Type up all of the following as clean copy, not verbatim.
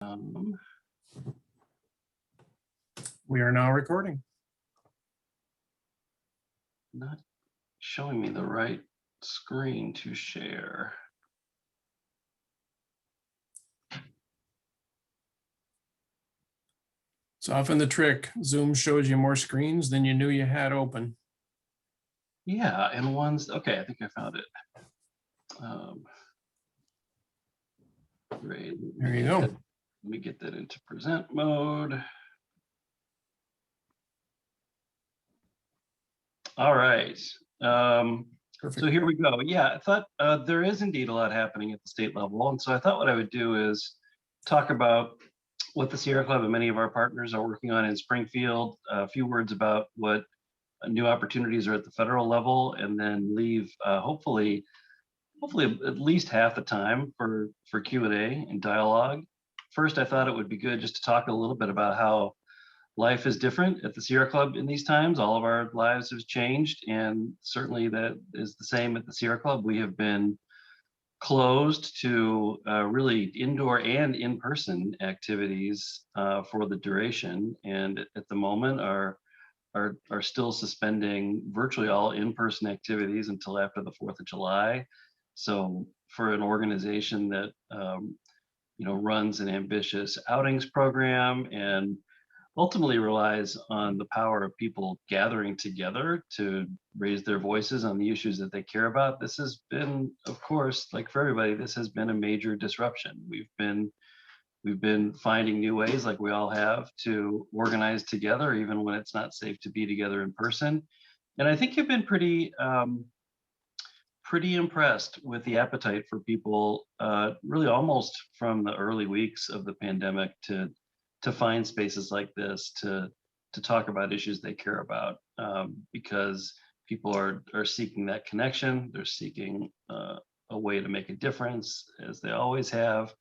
Um, We are now recording. Not showing me the right screen to share. It's often the trick. Zoom shows you more screens than you knew you had open. Yeah, and one's okay. I think I found it. Great. There you go. Let me get that into present mode. All right. Perfect. So here we go. Yeah, I thought there is indeed a lot happening at the state level. And so I thought what I would do is talk about what the Sierra Club and many of our partners are working on in Springfield, a few words about what new opportunities are at the federal level, and then leave hopefully at least half the time for Q&A and dialogue. First, I thought it would be good just to talk a little bit about how life is different at the Sierra Club in these times. All of our lives have changed, and certainly that is the same at the Sierra Club. We have been closed to really indoor and in-person activities for the duration, and at the moment are still suspending virtually all in-person activities until after the 4th of July. So for an organization that runs an ambitious outings program and ultimately relies on the power of people gathering together to raise their voices on the issues that they care about, this has been, of course, like for everybody, this has been a major disruption. We've been finding new ways, like we all have, to organize together, even when it's not safe to be together in person. And I think you've been pretty impressed with the appetite for people, really almost from the early weeks of the pandemic, to find spaces like this to talk about issues they care about, because people are seeking that connection. They're seeking a way to make a difference, as they always have,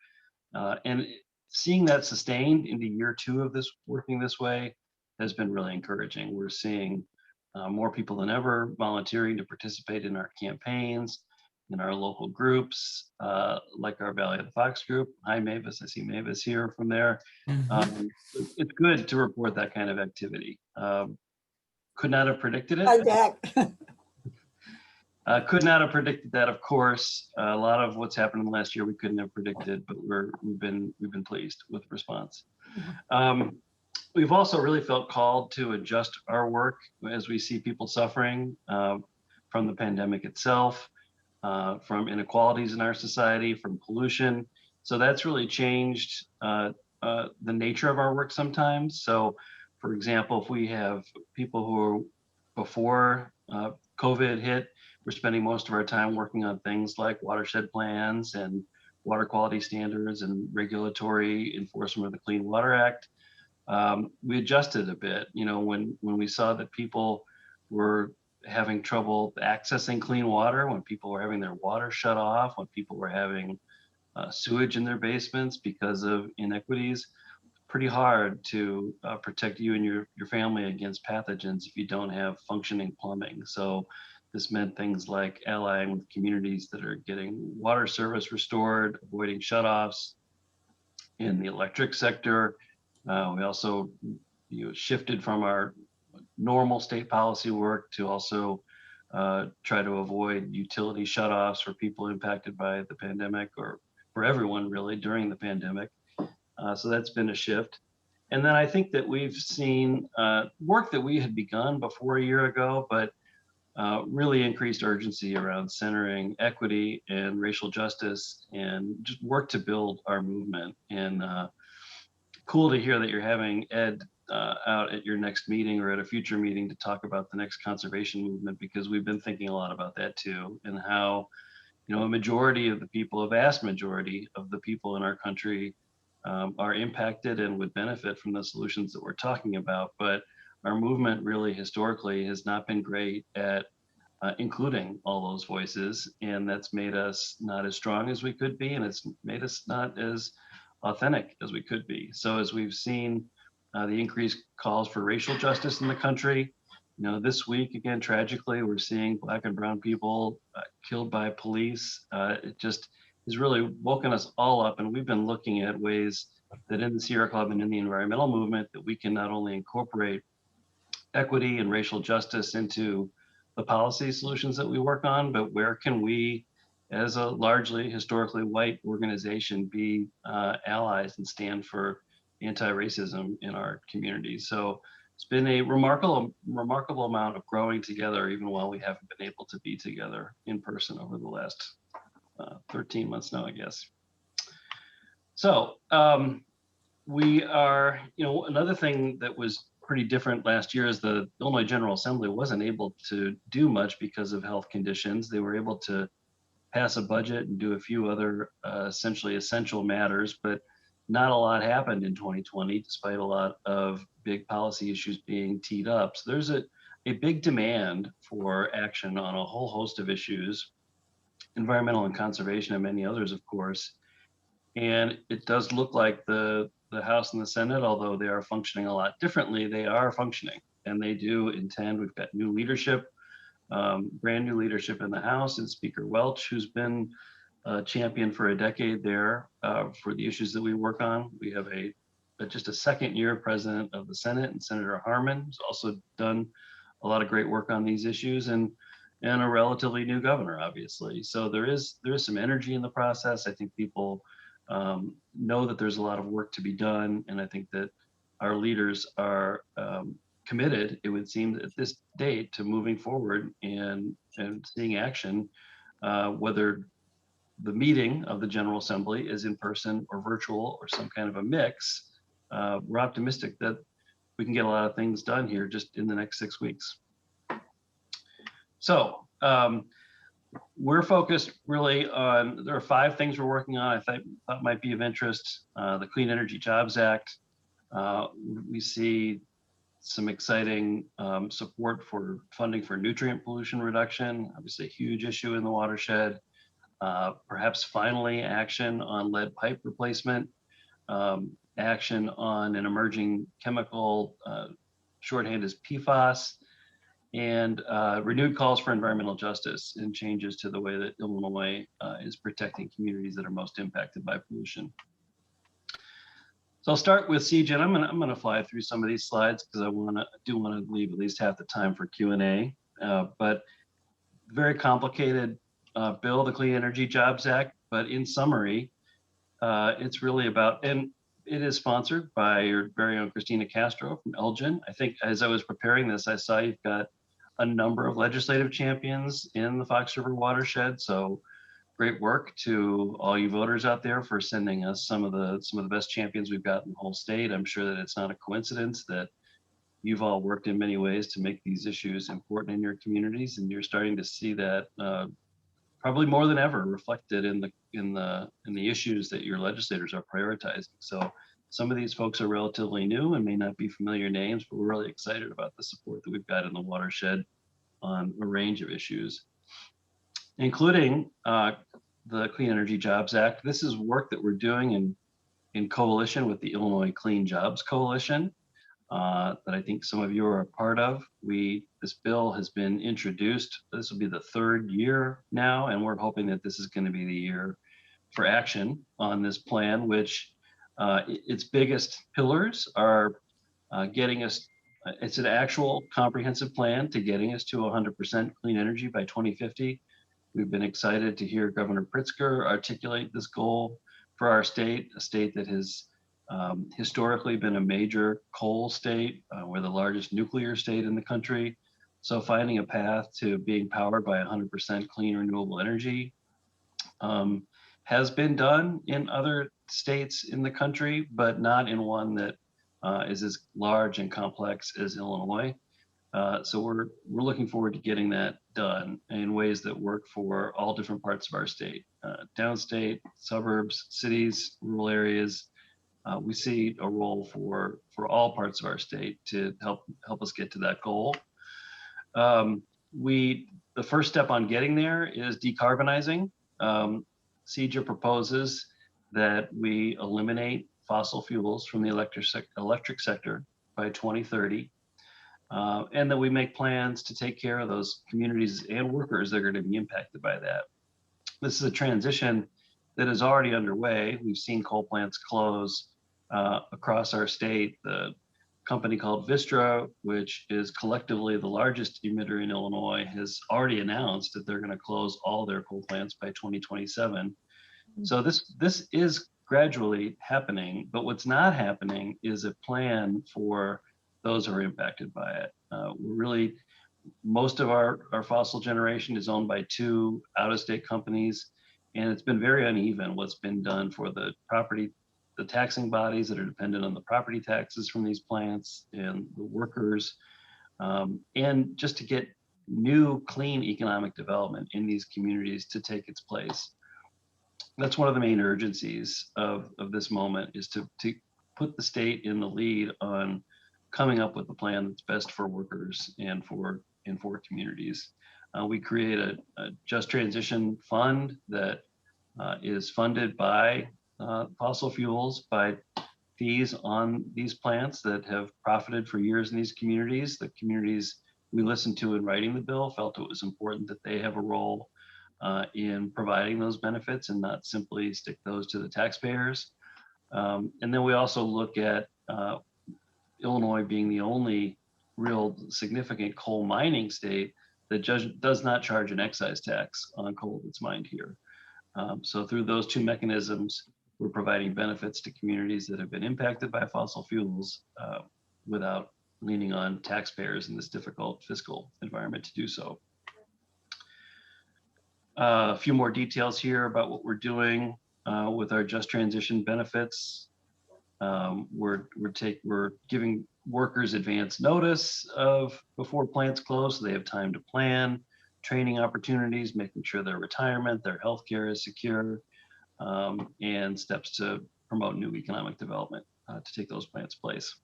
and seeing that sustained into year 2 of this working this way has been really encouraging. We're seeing more people than ever volunteering to participate in our campaigns, in our local groups, like our Valley of the Fox group. Hi, Mavis. I see Mavis here from there. It's good to report that kind of activity. Could not have predicted it. Hi, Jack. Could not have predicted that, of course. A lot of what's happened in the last year we couldn't have predicted, but we've been pleased with the response. We've also really felt called to adjust our work as we see people suffering from the pandemic itself, from inequalities in our society, from pollution. So that's really changed the nature of our work sometimes. So, for example, if we have people who are before COVID hit, we're spending most of our time working on things like watershed plans and water quality standards and regulatory enforcement of the Clean Water Act. We adjusted a bit, when we saw that people were having trouble accessing clean water, when people were having their water shut off, when people were having sewage in their basements because of inequities. Pretty hard to protect you and your family against pathogens if you don't have functioning plumbing. So this meant things like allying with communities that are getting water service restored, avoiding shutoffs. In the electric sector, we also shifted from our normal state policy work to also try to avoid utility shutoffs for people impacted by the pandemic, or for everyone really during the pandemic. So that's been a shift. And then I think that we've seen work that we had begun before a year ago, but really increased urgency around centering equity and racial justice, and just work to build our movement. And cool to hear that you're having Ed out at your next meeting or at a future meeting to talk about the next conservation movement, because we've been thinking a lot about that too, and how a majority of the people, a vast majority of the people in our country are impacted and would benefit from the solutions that we're talking about. But our movement really historically has not been great at including all those voices, and that's made us not as strong as we could be, and it's made us not as authentic as we could be. So as we've seen the increased calls for racial justice in the country, this week, again, tragically, we're seeing Black and brown people killed by police. It just has really woken us all up, and we've been looking at ways that in the Sierra Club and in the environmental movement, that we can not only incorporate equity and racial justice into the policy solutions that we work on, but where can we, as a largely historically white organization, be allies and stand for anti-racism in our communities. So it's been a remarkable amount of growing together, even while we haven't been able to be together in person over the last 13 months now, I guess. So we are, another thing that was pretty different last year is the Illinois General Assembly wasn't able to do much because of health conditions. They were able to pass a budget and do a few other essentially essential matters, but not a lot happened in 2020, despite a lot of big policy issues being teed up. So there's a big demand for action on a whole host of issues, environmental and conservation and many others, of course. And it does look like the House and the Senate, although they are functioning a lot differently, they are functioning, and they do intend. We've got new leadership, brand new leadership in the House, and Speaker Welch, who's been a champion for a decade there for the issues that we work on. We have just a second year president of the Senate, and Senator Harman, who's also done a lot of great work on these issues, and a relatively new governor, obviously. So there is some energy in the process. I think people know that there's a lot of work to be done, and I think that our leaders are committed, it would seem, at this date, to moving forward and seeing action, whether the meeting of the General Assembly is in person or virtual or some kind of a mix. We're optimistic that we can get a lot of things done here just in the next 6 weeks. So we're focused really on, there are 5 things we're working on I thought might be of interest. The Clean Energy Jobs Act. We see some exciting support for funding for nutrient pollution reduction, obviously a huge issue in the watershed. Perhaps finally action on lead pipe replacement, action on an emerging chemical, shorthand is PFAS, and renewed calls for environmental justice and changes to the way that Illinois is protecting communities that are most impacted by pollution. So I'll start with CJ. I'm gonna fly through some of these slides because I do want to leave at least half the time for Q&A. But very complicated bill, the Clean Energy Jobs Act. But in summary, it's really about, and it is sponsored by your very own Christina Castro from Elgin. I think as I was preparing this, I saw you've got a number of legislative champions in the Fox River watershed. So great work to all you voters out there for sending us some of the best champions we've got in the whole state. I'm sure that it's not a coincidence that you've all worked in many ways to make these issues important in your communities, and you're starting to see that probably more than ever reflected in the issues that your legislators are prioritizing. So some of these folks are relatively new and may not be familiar names, but we're really excited about the support that we've got in the watershed on a range of issues, including the Clean Energy Jobs Act. This is work that we're doing in coalition with the Illinois Clean Jobs Coalition that I think some of you are a part of. This bill has been introduced. This will be the 3rd year now, and we're hoping that this is going to be the year for action on this plan, which its biggest pillars are getting us, it's an actual comprehensive plan to getting us to 100% clean energy by 2050. We've been excited to hear Governor Pritzker articulate this goal for our state, a state that has historically been a major coal state. We're the largest nuclear state in the country. So finding a path to being powered by 100% clean renewable energy has been done in other states in the country, but not in one that is as large and complex as Illinois. So we're looking forward to getting that done in ways that work for all different parts of our state, downstate, suburbs, cities, rural areas. We see a role for all parts of our state to help us get to that goal. The first step on getting there is decarbonizing. CEJA proposes that we eliminate fossil fuels from the electric sector by 2030. And that we make plans to take care of those communities and workers that are going to be impacted by that. This is a transition that is already underway. We've seen coal plants close across our state. The company called Vistra, which is collectively the largest emitter in Illinois, has already announced that they're going to close all their coal plants by 2027. So this is gradually happening, but what's not happening is a plan for those who are impacted by it. We're really, most of our fossil generation is owned by two out-of-state companies, and it's been very uneven what's been done for the property, the taxing bodies that are dependent on the property taxes from these plants and the workers, and just to get new clean economic development in these communities to take its place. That's one of the main urgencies of this moment, is to put the state in the lead on coming up with a plan that's best for workers and for communities. We create a just transition fund that is funded by fossil fuels, by fees on these plants that have profited for years in these communities. The communities we listened to in writing the bill felt it was important that they have a role in providing those benefits and not simply stick those to the taxpayers. And then we also look at Illinois being the only real significant coal mining state that does not charge an excise tax on coal that's mined here. So through those two mechanisms, we're providing benefits to communities that have been impacted by fossil fuels without leaning on taxpayers in this difficult fiscal environment to do so. A few more details here about what we're doing with our just transition benefits. We're giving workers advance notice of before plants close, so they have time to plan, training opportunities, making sure their retirement, their healthcare is secure, and steps to promote new economic development to take those plants place.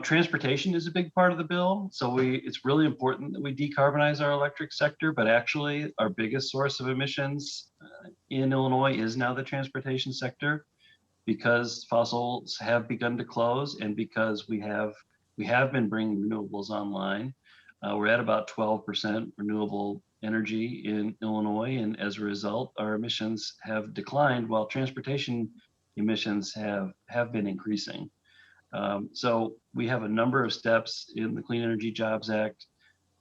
Transportation is a big part of the bill. So it's really important that we decarbonize our electric sector, but actually our biggest source of emissions in Illinois is now the transportation sector, because fossils have begun to close and because we have been bringing renewables online. We're at about 12% renewable energy in Illinois, and as a result, our emissions have declined while transportation emissions have been increasing. So we have a number of steps in the Clean Energy Jobs Act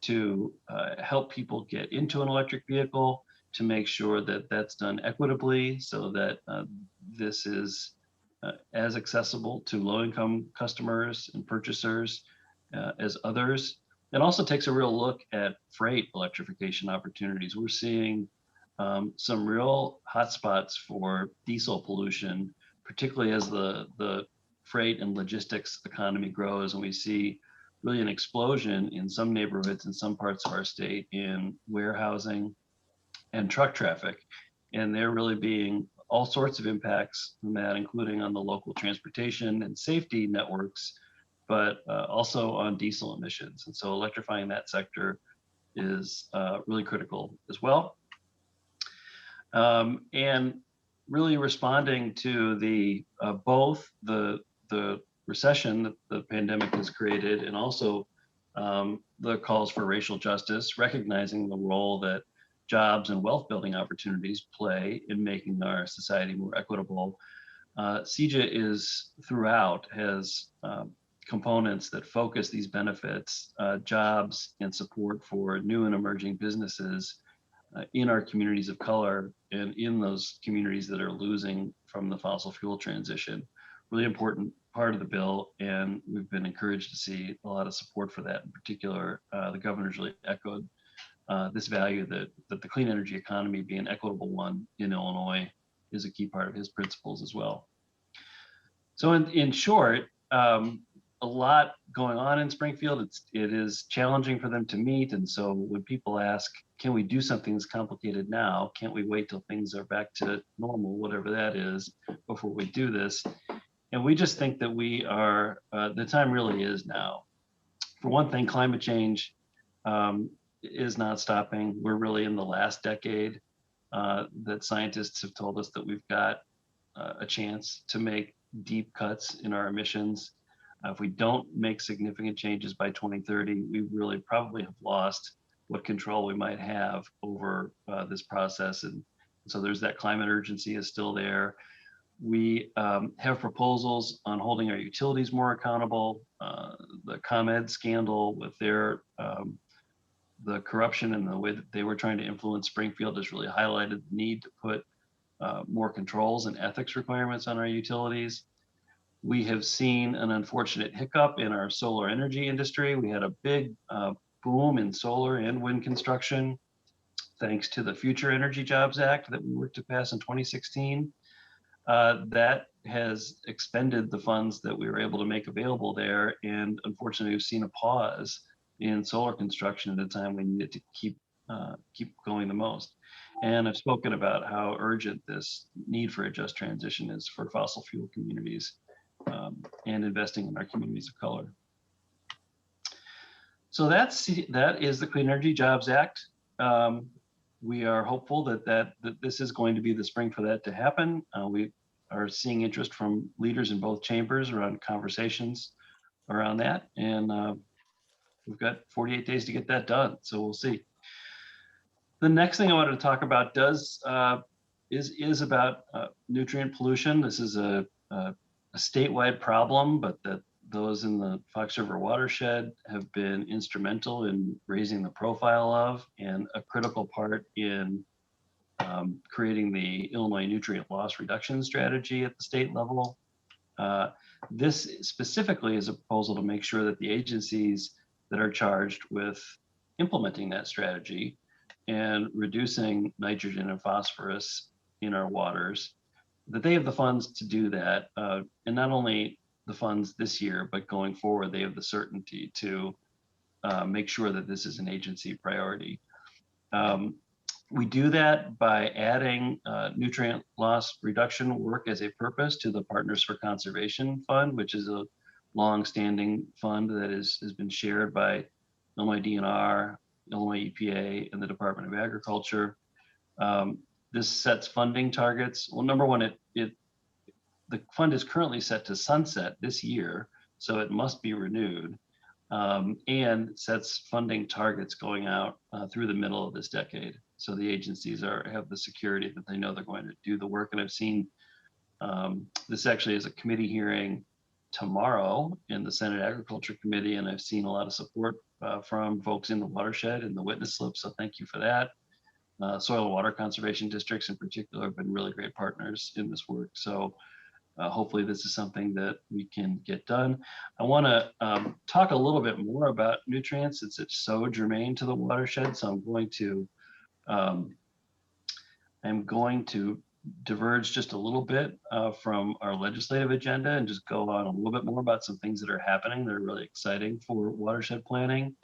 to help people get into an electric vehicle, to make sure that that's done equitably, so that this is as accessible to low-income customers and purchasers as others. It also takes a real look at freight electrification opportunities. We're seeing some real hotspots for diesel pollution, particularly as the freight and logistics economy grows, and we see really an explosion in some neighborhoods in some parts of our state in warehousing and truck traffic. And they're really being all sorts of impacts from that, including on the local transportation and safety networks, but also on diesel emissions. And so electrifying that sector is really critical as well. And really responding to both the recession that the pandemic has created, and also the calls for racial justice, recognizing the role that jobs and wealth building opportunities play in making our society more equitable. CEJA has components that focus these benefits, jobs and support for new and emerging businesses in our communities of color and in those communities that are losing from the fossil fuel transition. Really important part of the bill, and we've been encouraged to see a lot of support for that. In particular, the governor's really echoed this value that the clean energy economy, being an equitable one in Illinois, is a key part of his principles as well. So in short, a lot going on in Springfield. It is challenging for them to meet. And so when people ask, can we do something that's complicated now? Can't we wait till things are back to normal, whatever that is, before we do this? And we just think that the time really is now. For one thing, climate change is not stopping. We're really in the last decade that scientists have told us that we've got a chance to make deep cuts in our emissions. If we don't make significant changes by 2030, we really probably have lost what control we might have over this process. And so there's that climate urgency is still there. We have proposals on holding our utilities more accountable. The ComEd scandal with their the corruption and the way that they were trying to influence Springfield has really highlighted the need to put more controls and ethics requirements on our utilities. We have seen an unfortunate hiccup in our solar energy industry. We had a big boom in solar and wind construction thanks to the Future Energy Jobs Act that we worked to pass in 2016. That has expended the funds that we were able to make available there. And unfortunately, we've seen a pause in solar construction at a time we needed to keep going the most. And I've spoken about how urgent this need for a just transition is for fossil fuel communities and investing in our communities of color. So that is the Clean Energy Jobs Act. We are hopeful that this is going to be the spring for that to happen. We are seeing interest from leaders in both chambers around conversations around that. And we've got 48 days to get that done. So we'll see. The next thing I wanted to talk about is about nutrient pollution. This is a statewide problem, but that those in the Fox River watershed have been instrumental in raising the profile of, and a critical part in creating the Illinois nutrient loss reduction strategy at the state level. This specifically is a proposal to make sure that the agencies that are charged with implementing that strategy and reducing nitrogen and phosphorus in our waters, that they have the funds to do that. And not only the funds this year, but going forward, they have the certainty to make sure that this is an agency priority. We do that by adding nutrient loss reduction work as a purpose to the Partners for Conservation Fund, which is a long-standing fund that has been shared by Illinois DNR, Illinois EPA, and the Department of Agriculture. This sets funding targets. Well, number one, the fund is currently set to sunset this year, so it must be renewed, and sets funding targets going out through the middle of this decade. So the agencies have the security that they know they're going to do the work. And I've seen this actually is a committee hearing tomorrow in the Senate Agriculture Committee, and I've seen a lot of support from folks in the watershed and the witness slip, so thank you for that. Soil and water conservation districts in particular have been really great partners in this work. So hopefully this is something that we can get done. I want to talk a little bit more about nutrients since it's so germane to the watershed. So I'm going to diverge just a little bit from our legislative agenda and just go on a little bit more about some things that are happening that are really exciting for watershed planning.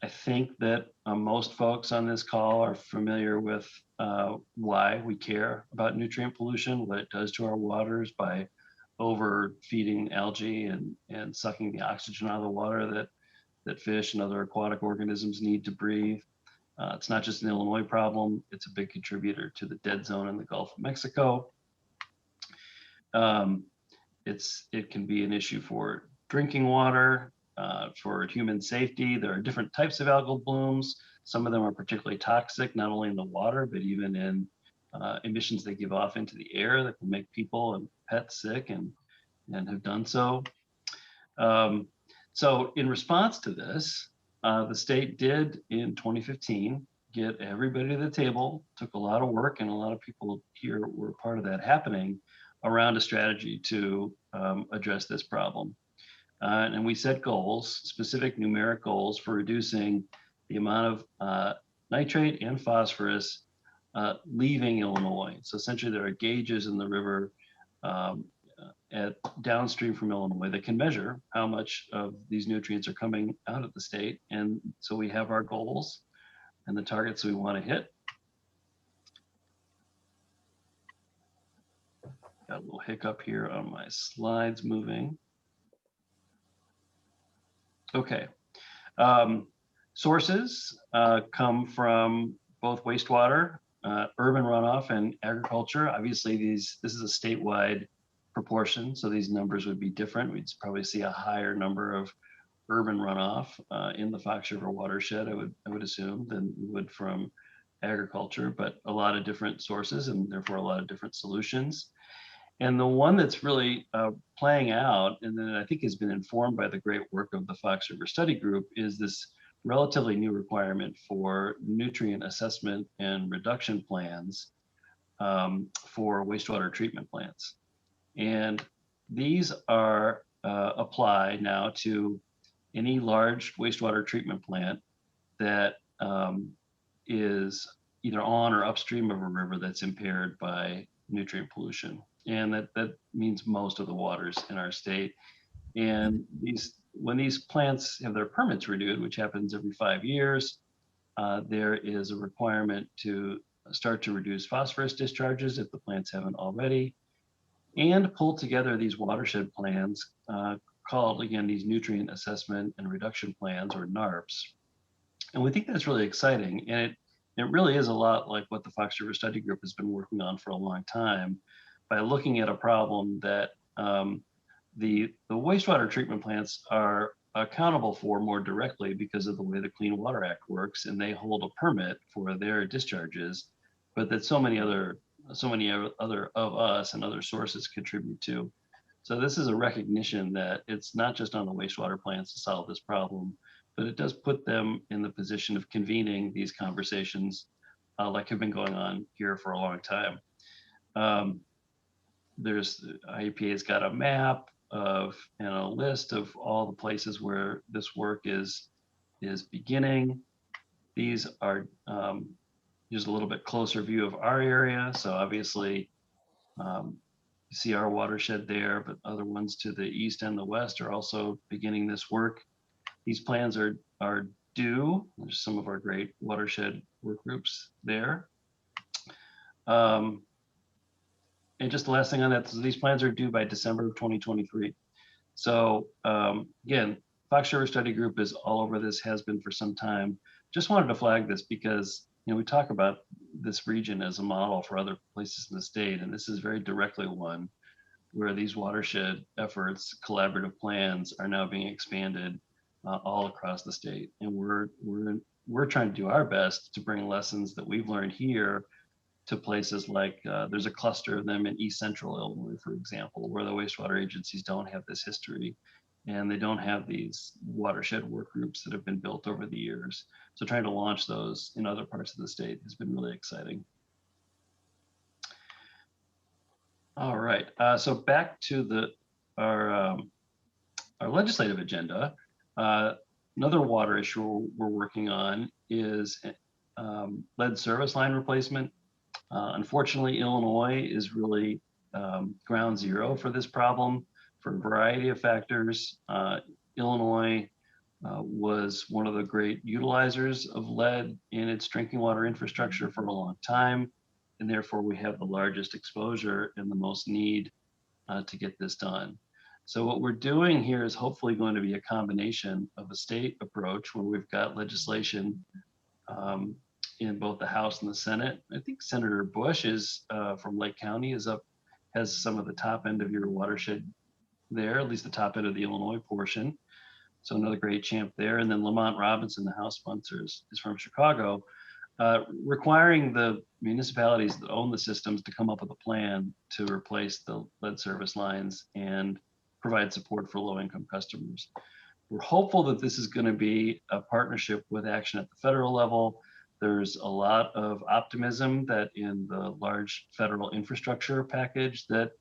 I think that most folks on this call are familiar with why we care about nutrient pollution, what it does to our waters by overfeeding algae and sucking the oxygen out of the water that fish and other aquatic organisms need to breathe. It's not just an Illinois problem, it's a big contributor to the dead zone in the Gulf of Mexico. It can be an issue for drinking water, for human safety. There are different types of algal blooms. Some of them are particularly toxic, not only in the water, but even in emissions they give off into the air that can make people and pets sick and have done so. So in response to this, the state did in 2015 get everybody to the table, took a lot of work, and a lot of people here were part of that happening around a strategy to address this problem. And we set goals, specific numeric goals for reducing the amount of nitrate and phosphorus leaving Illinois. So essentially there are gauges in the river downstream from Illinois that can measure how much of these nutrients are coming out of the state. And so we have our goals and the targets we want to hit. Got a little hiccup here on my slides moving. Okay. Sources come from both wastewater, urban runoff, and agriculture. Obviously, this is a statewide proportion, so these numbers would be different. We'd probably see a higher number of urban runoff in the Fox River watershed, I would assume, than we would from agriculture, but a lot of different sources and therefore a lot of different solutions. And the one that's really playing out, and then I think has been informed by the great work of the Fox River Study Group, is this relatively new requirement for nutrient assessment and reduction plans for wastewater treatment plants. And these are applied now to any large wastewater treatment plant that is either on or upstream of a river that's impaired by nutrient pollution. And that means most of the waters in our state. And when these plants have their permits renewed, which happens every 5 years, there is a requirement to start to reduce phosphorus discharges if the plants haven't already, and pull together these watershed plans called, again, these nutrient assessment and reduction plans, or NARPs. And we think that's really exciting. And it really is a lot like what the Fox River Study Group has been working on for a long time, by looking at a problem that the wastewater treatment plants are accountable for more directly because of the way the Clean Water Act works, and they hold a permit for their discharges, but that so many other of us and other sources contribute to. So this is a recognition that it's not just on the wastewater plants to solve this problem, but it does put them in the position of convening these conversations like have been going on here for a long time. IEPA's got a map of and a list of all the places where this work is beginning. These are just a little bit closer view of our area. So obviously, you see our watershed there, but other ones to the east and the west are also beginning this work. These plans are due. There's some of our great watershed work groups there. And just the last thing on that, so these plans are due by December of 2023. So again, Fox River Study Group is all over this, has been for some time. Just wanted to flag this because we talk about this region as a model for other places in the state, and this is very directly one where these watershed efforts, collaborative plans, are now being expanded all across the state. And we're trying to do our best to bring lessons that we've learned here to places like there's a cluster of them in East Central Illinois, for example, where the wastewater agencies don't have this history, and they don't have these watershed work groups that have been built over the years. So trying to launch those in other parts of the state has been really exciting. All right, so back to our legislative agenda. Another water issue we're working on is lead service line replacement. Unfortunately, Illinois is really ground zero for this problem for a variety of factors. Illinois was one of the great utilizers of lead in its drinking water infrastructure for a long time, and therefore we have the largest exposure and the most need to get this done. So what we're doing here is hopefully going to be a combination of a state approach where we've got legislation in both the House and the Senate. I think Senator Bush is from Lake County has some of the top end of your watershed there, at least the top end of the Illinois portion. So another great champ there. And then Lamont Robinson, the House sponsors, is from Chicago, requiring the municipalities that own the systems to come up with a plan to replace the lead service lines and provide support for low-income customers. We're hopeful that this is going to be a partnership with action at the federal level. There's a lot of optimism that in the large federal infrastructure package that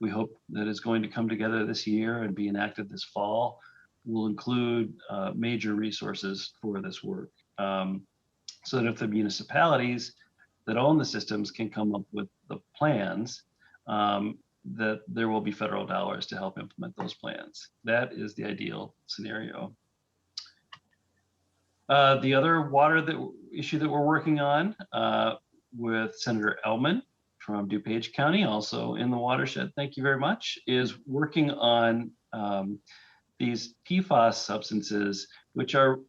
we hope that is going to come together this year and be enacted this fall will include major resources for this work. So that if the municipalities that own the systems can come up with the plans, that there will be federal dollars to help implement those plans. That is the ideal scenario. The other water issue that we're working on with Senator Ellman from DuPage County, also in the watershed, thank you very much, is working on these PFAS substances, which are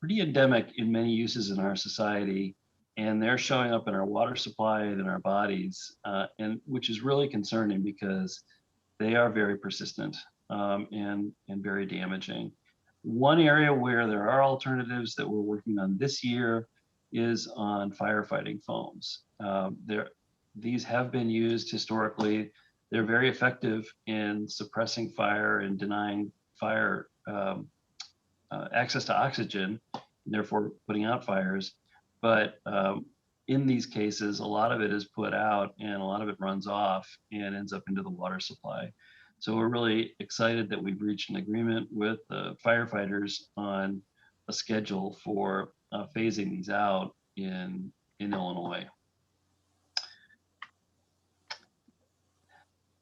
pretty endemic in many uses in our society, and they're showing up in our water supply and in our bodies, and which is really concerning because they are very persistent and very damaging. One area where there are alternatives that we're working on this year is on firefighting foams. These have been used historically. They're very effective in suppressing fire and denying fire access to oxygen, and therefore putting out fires. But in these cases, a lot of it is put out and a lot of it runs off and ends up into the water supply. So we're really excited that we've reached an agreement with the firefighters on a schedule for phasing these out in Illinois.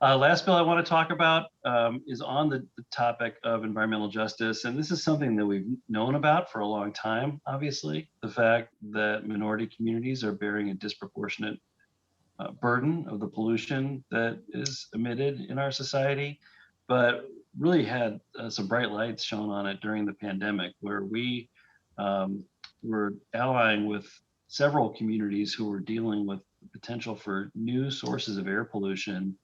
Last bill I want to talk about is on the topic of environmental justice. And this is something that we've known about for a long time, obviously, the fact that minority communities are bearing a disproportionate burden of the pollution that is emitted in our society, but really had some bright lights shown on it during the pandemic, where we were allying with several communities who were dealing with the potential for new sources of air pollution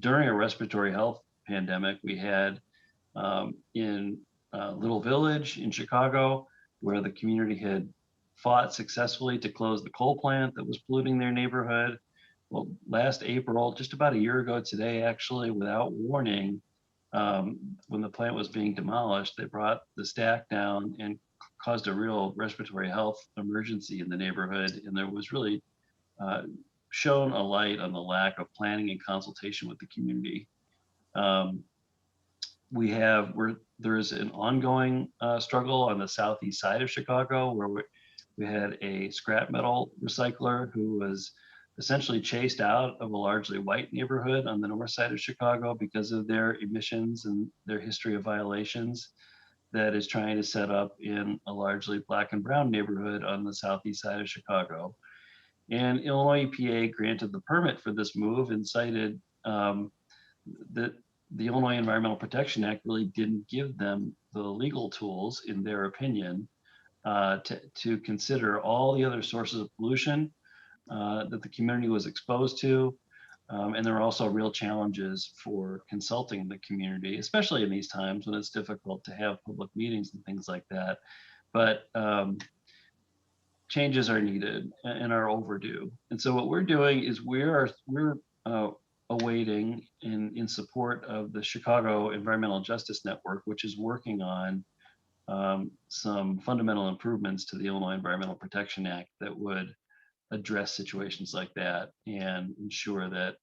during a respiratory health pandemic. We had in Little Village in Chicago, where the community had fought successfully to close the coal plant that was polluting their neighborhood. Well, last April, just about a year ago today, actually, without warning, when the plant was being demolished, they brought the stack down and caused a real respiratory health emergency in the neighborhood. And there was really shone a light on the lack of planning and consultation with the community. There is an ongoing struggle on the southeast side of Chicago, where we had a scrap metal recycler who was essentially chased out of a largely white neighborhood on the north side of Chicago because of their emissions and their history of violations, that is trying to set up in a largely black and brown neighborhood on the southeast side of Chicago. And Illinois EPA granted the permit for this move and cited that the Illinois Environmental Protection Act really didn't give them the legal tools, in their opinion, to consider all the other sources of pollution that the community was exposed to. And there are also real challenges for consulting the community, especially in these times when it's difficult to have public meetings and things like that. But changes are needed and are overdue. And so what we're doing is we're awaiting in support of the Chicago Environmental Justice Network, which is working on some fundamental improvements to the Illinois Environmental Protection Act that would address situations like that and ensure that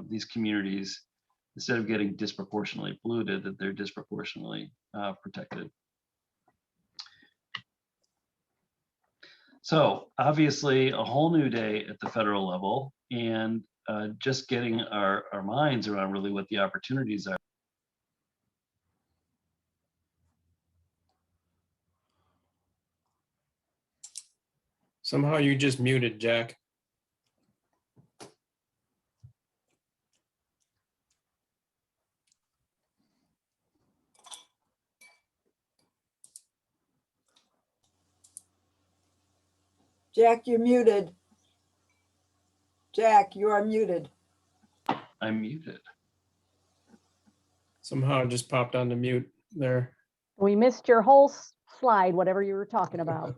these communities, instead of getting disproportionately polluted, that they're disproportionately protected. So obviously a whole new day at the federal level, and just getting our minds around really what the opportunities are. Somehow you just muted, Jack. Jack, you're muted. Jack, you are muted. I'm muted. Somehow it just popped onto mute there. We missed your whole slide, whatever you were talking about.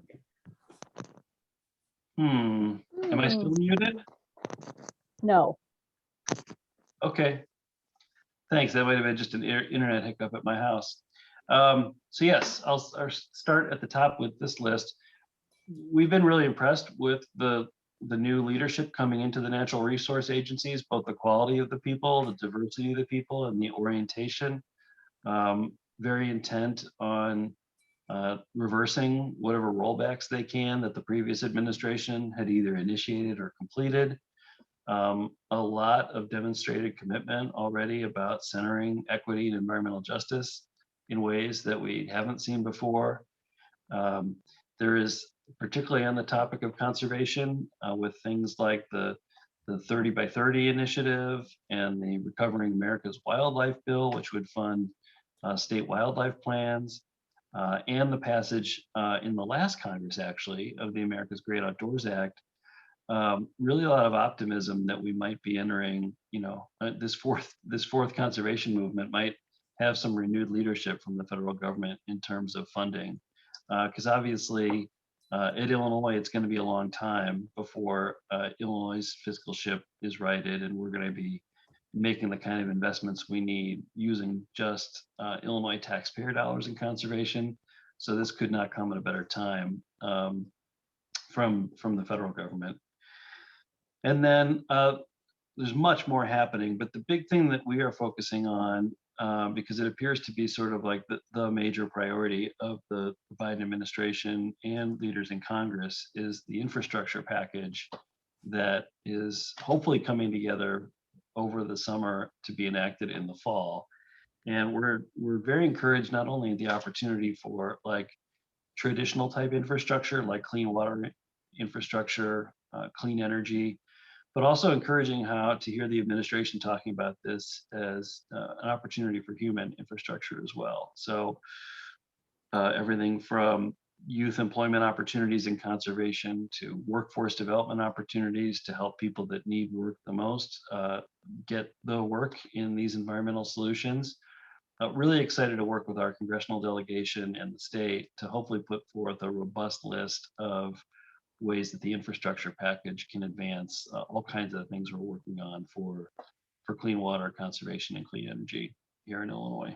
Am I still muted? No. Okay. Thanks. That might have been just an internet hiccup at my house. So yes, I'll start at the top with this list. We've been really impressed with the new leadership coming into the natural resource agencies, both the quality of the people, the diversity of the people, and the orientation. Very intent on reversing whatever rollbacks they can that the previous administration had either initiated or completed. A lot of demonstrated commitment already about centering equity and environmental justice in ways that we haven't seen before. There is, particularly on the topic of conservation, with things like the 30 by 30 initiative and the Recovering America's Wildlife Bill, which would fund state wildlife plans, and the passage in the last Congress, actually, of the America's Great Outdoors Act. Really a lot of optimism that we might be entering, this fourth conservation movement might have some renewed leadership from the federal government in terms of funding, because obviously at Illinois, it's going to be a long time before Illinois' fiscal ship is righted, and we're going to be making the kind of investments we need using just Illinois taxpayer dollars in conservation. So this could not come at a better time from the federal government. And then there's much more happening, but the big thing that we are focusing on, because it appears to be sort of like the major priority of the Biden administration and leaders in Congress, is the infrastructure package that is hopefully coming together over the summer to be enacted in the fall. And we're very encouraged, not only the opportunity for like traditional type infrastructure, like clean water infrastructure, clean energy, but also encouraging how to hear the administration talking about this as an opportunity for human infrastructure as well. So everything from youth employment opportunities in conservation to workforce development opportunities to help people that need work the most get the work in these environmental solutions. Really excited to work with our congressional delegation and the state to hopefully put forth a robust list of ways that the infrastructure package can advance all kinds of things we're working on for clean water conservation and clean energy here in Illinois.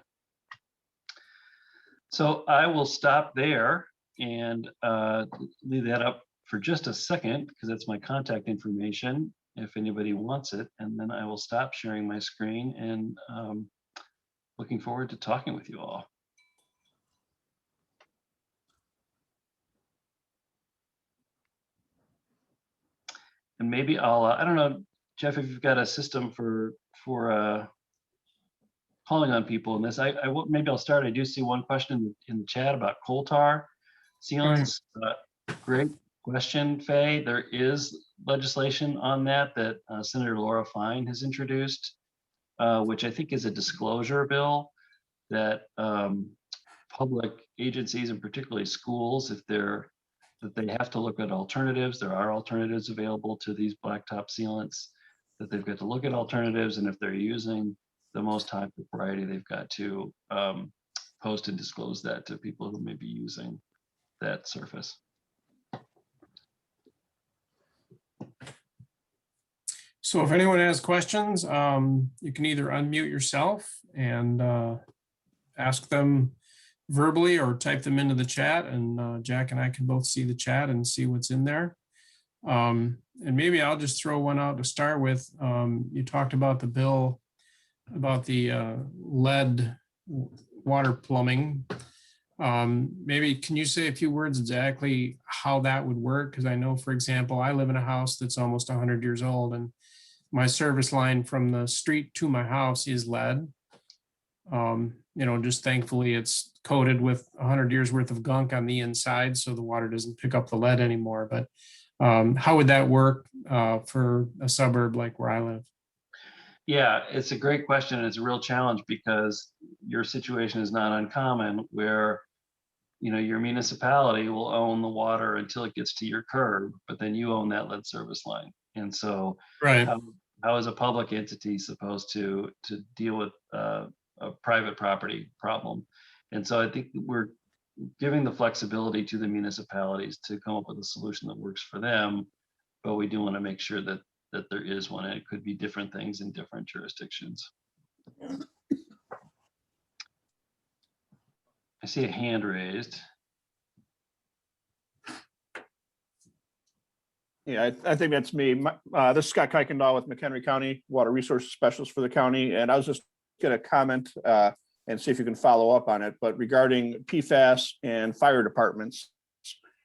So I will stop there and leave that up for just a second, because that's my contact information if anybody wants it. And then I will stop sharing my screen, and looking forward to talking with you all. And maybe I'll, I don't know, Jeff, if you've got a system for calling on people in this. Maybe I'll start. I do see one question in the chat about coal tar sealants. Great question, Faye. There is legislation on that Senator Laura Fine has introduced, which I think is a disclosure bill that public agencies, and particularly schools, if they have to look at alternatives. There are alternatives available to these blacktop sealants, that they've got to look at alternatives, and if they're using the most toxic variety, they've got to post and disclose that to people who may be using that surface. So if anyone has questions, you can either unmute yourself and ask them verbally or type them into the chat, and Jack and I can both see the chat and see what's in there. And maybe I'll just throw one out to start with. You talked about the bill about the lead water plumbing. Maybe can you say a few words exactly how that would work? Because I know, for example, I live in a house that's almost 100 years old, and my service line from the street to my house is lead. You know, just thankfully it's coated with 100 years worth of gunk on the inside, so the water doesn't pick up the lead anymore. But how would that work for a suburb like where I live? Yeah, it's a great question, and it's a real challenge, because your situation is not uncommon, where your municipality will own the water until it gets to your curb, but then you own that lead service line. And so Right. how is a public entity supposed to deal with a private property problem? And so I think we're giving the flexibility to the municipalities to come up with a solution that works for them, but we do want to make sure that there is one, and it could be different things in different jurisdictions. I see a hand raised. Yeah, I think that's me. This is Scott Kuykendall with McHenry County, Water Resources Specialist for the county. And I was just going to comment and see if you can follow up on it. But regarding PFAS and fire departments,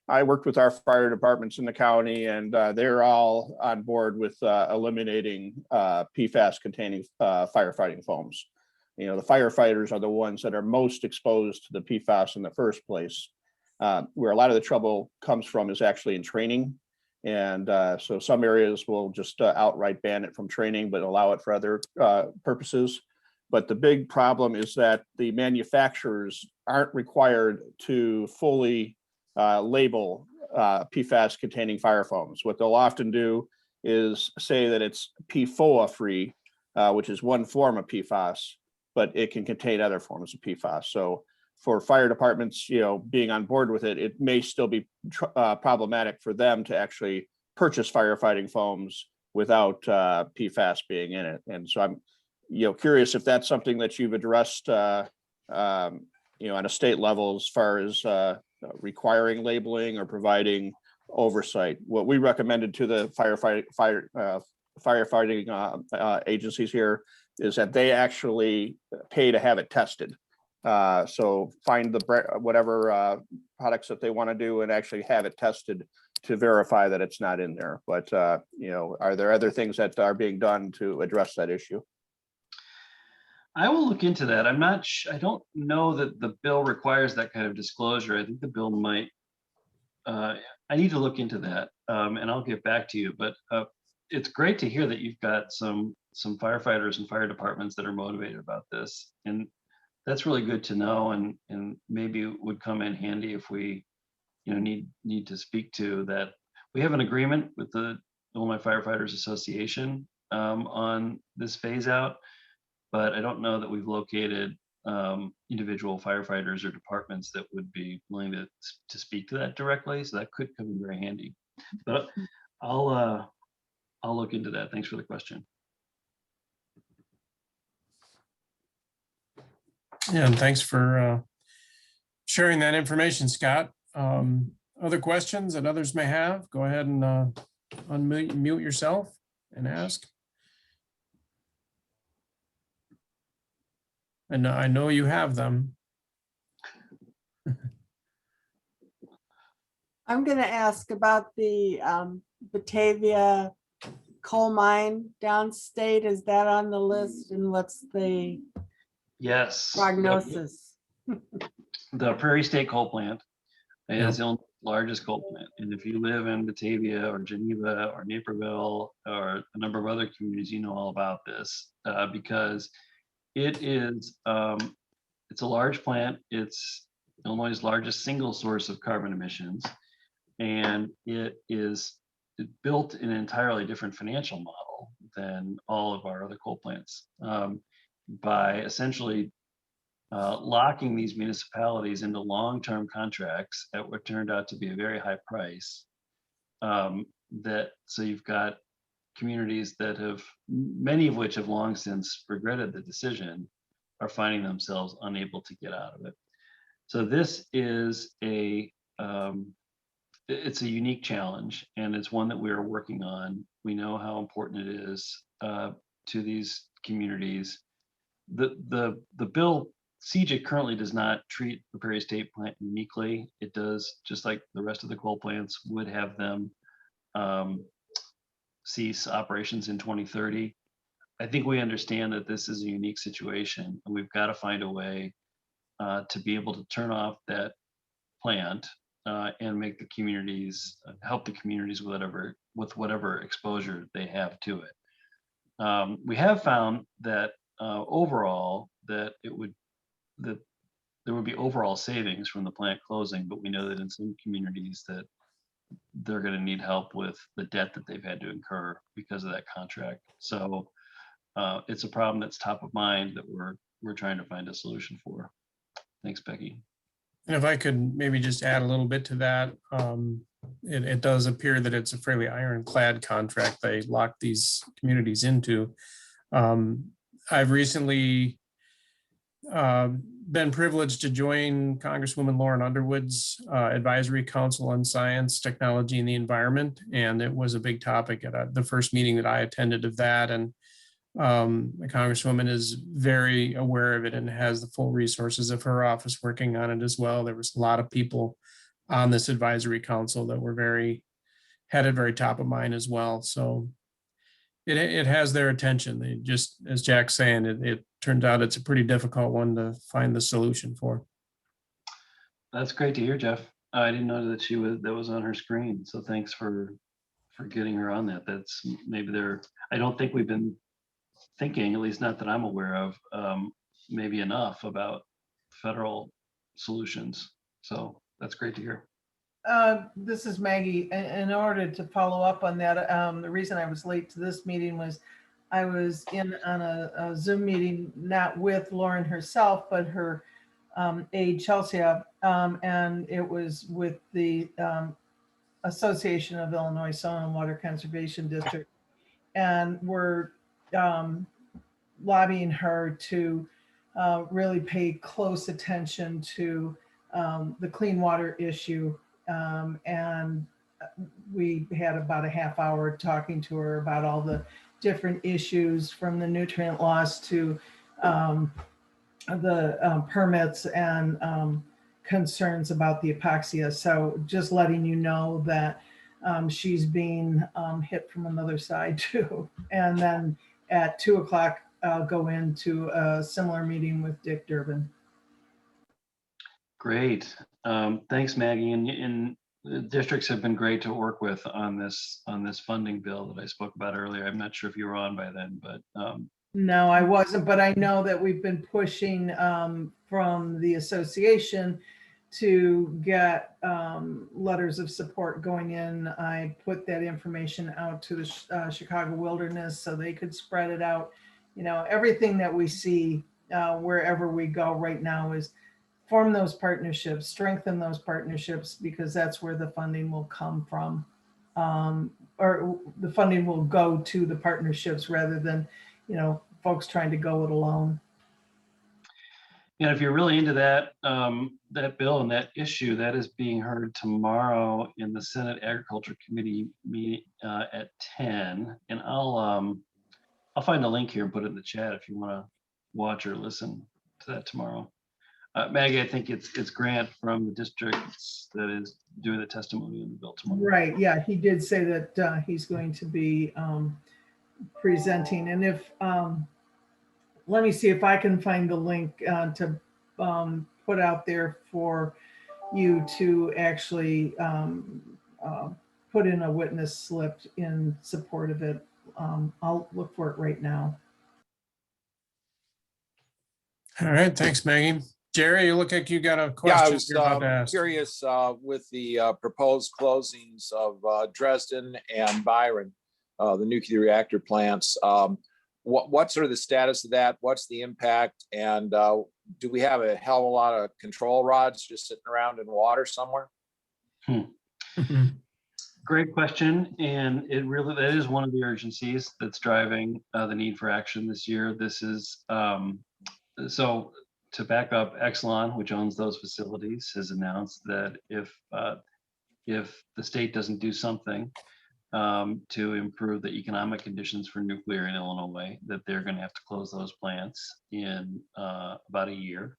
I worked with our fire departments in the county, and they're all on board with eliminating PFAS containing firefighting foams. The firefighters are the ones that are most exposed to the PFAS in the first place. Where a lot of the trouble comes from is actually in training. And so some areas will just outright ban it from training, but allow it for other purposes. But the big problem is that the manufacturers aren't required to fully label PFAS containing fire foams. What they'll often do is say that it's PFOA free, which is one form of PFAS, but it can contain other forms of PFAS. So for fire departments, being on board with it, it may still be problematic for them to actually purchase firefighting foams without PFAS being in it. And so I'm, curious if that's something that you've addressed, on a state level as far as requiring labeling or providing oversight. What we recommended to the firefighting agencies here is that they actually pay to have it tested. So find whatever products that they want to do and actually have it tested to verify that it's not in there. But, are there other things that are being done to address that issue? I will look into that. I don't know that the bill requires that kind of disclosure. I think the bill might, I need to look into that, and I'll get back to you. But it's great to hear that you've got some firefighters and fire departments that are motivated about this. And that's really good to know, and maybe it would come in handy if we, need to speak to that. We have an agreement with the Illinois Firefighters Association on this phase out, but I don't know that we've located individual firefighters or departments that would be willing to speak to that directly. So that could come in very handy. But I'll look into that. Thanks for the question. Yeah, and thanks for sharing that information, Scott. Other questions that others may have, go ahead and unmute yourself and ask. And I know you have them. I'm going to ask about the Batavia coal mine downstate. Is that on the list? And what's the Yes. prognosis? The Prairie State Coal Plant is the largest coal plant. And if you live in Batavia or Geneva or Naperville or a number of other communities, you know all about this because it is, it's a large plant. It's Illinois' largest single source of carbon emissions. And it is built in an entirely different financial model than all of our other coal plants by essentially locking these municipalities into long-term contracts at what turned out to be a very high price. So you've got communities that have, many of which have long since regretted the decision, are finding themselves unable to get out of it. So this is it's a unique challenge, and it's one that we are working on. We know how important it is to these communities. The bill, CJIC currently does not treat the Prairie State plant uniquely. It does, just like the rest of the coal plants, would have them cease operations in 2030. I think we understand that this is a unique situation, and we've got to find a way to be able to turn off that plant and make the communities, help the communities with whatever exposure they have to it. We have found that overall that there would be overall savings from the plant closing, but we know that in some communities that they're going to need help with the debt that they've had to incur because of that contract. So it's a problem that's top of mind that we're trying to find a solution for. Thanks, Becky. And if I could maybe just add a little bit to that, it does appear that it's a fairly ironclad contract they lock these communities into. I've recently been privileged to join Congresswoman Lauren Underwood's Advisory Council on Science, Technology, and the Environment. And it was a big topic at the first meeting that I attended of that. And the Congresswoman is very aware of it and has the full resources of her office working on it as well. There was a lot of people on this advisory council that were had it very top of mind as well. So it has their attention. They just, as Jack's saying, it turns out it's a pretty difficult one to find the solution for. That's great to hear, Jeff. I didn't know that that was on her screen. So thanks for getting her on that. That's maybe I don't think we've been thinking, at least not that I'm aware of, maybe enough about federal solutions. So that's great to hear. This is Maggie. In order to follow up on that, the reason I was late to this meeting was I was on a Zoom meeting, not with Lauren herself, but her aid Chelsea, and it was with the Association of Illinois Soil and Water Conservation District. And we're lobbying her to really pay close attention to the clean water issue. And we had about a half hour talking to her about all the different issues, from the nutrient loss to the permits and concerns about the epoxia. So just letting you know that she's being hit from another side too. And then at 2 o'clock, I'll go into a similar meeting with Dick Durbin. Great. Thanks, Maggie. And the districts have been great to work with on this funding bill that I spoke about earlier. I'm not sure if you were on by then, but No, I wasn't, but I know that we've been pushing from the association to get letters of support going in. I put that information out to the Chicago Wilderness so they could spread it out. You know, everything that we see wherever we go right now is form those partnerships, strengthen those partnerships, because that's where the funding will come from. Or the funding will go to the partnerships rather than, you know, folks trying to go it alone. And if you're really into that that bill and that issue, that is being heard tomorrow in the Senate Agriculture Committee meeting at 10. And I'll find a link here and put it in the chat if you want to watch or listen to that tomorrow. Maggie, I think it's Grant from the districts that is doing the testimony in the bill tomorrow. Right, yeah, he did say that he's going to be presenting. And if, let me see if I can find the link to put out there for you to actually put in a witness slip in support of it. I'll look for it right now. All right, thanks, Maggie. Jerry, you look like you got a Yeah, I question was you're about to ask. curious with the proposed closings of Dresden and Byron, the nuclear reactor plants. What's sort of the status of that? What's the impact? And do we have a hell of a lot of control rods just sitting around in water somewhere? Great question. And that is one of the urgencies that's driving the need for action this year. This is, so to back up, Exelon, which owns those facilities, has announced that if the state doesn't do something to improve the economic conditions for nuclear in Illinois, that they're going to have to close those plants in about a year.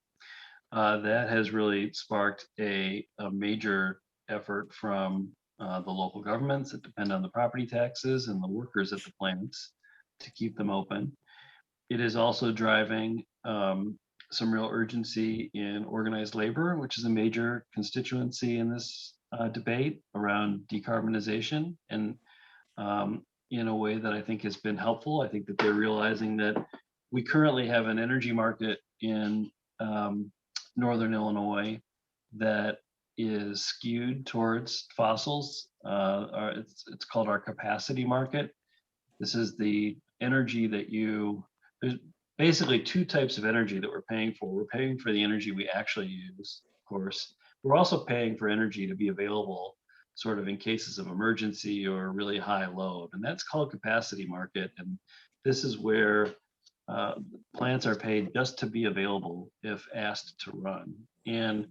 That has really sparked a major effort from the local governments that depend on the property taxes and the workers at the plants to keep them open. It is also driving some real urgency in organized labor, which is a major constituency in this debate around decarbonization, and in a way that I think has been helpful. I think that they're realizing that we currently have an energy market in Northern Illinois that is skewed towards fossils. It's called our capacity market. This is the energy that there's basically two types of energy that we're paying for. We're paying for the energy we actually use, of course. We're also paying for energy to be available sort of in cases of emergency or really high load. And that's called capacity market. And this is where plants are paid just to be available if asked to run. And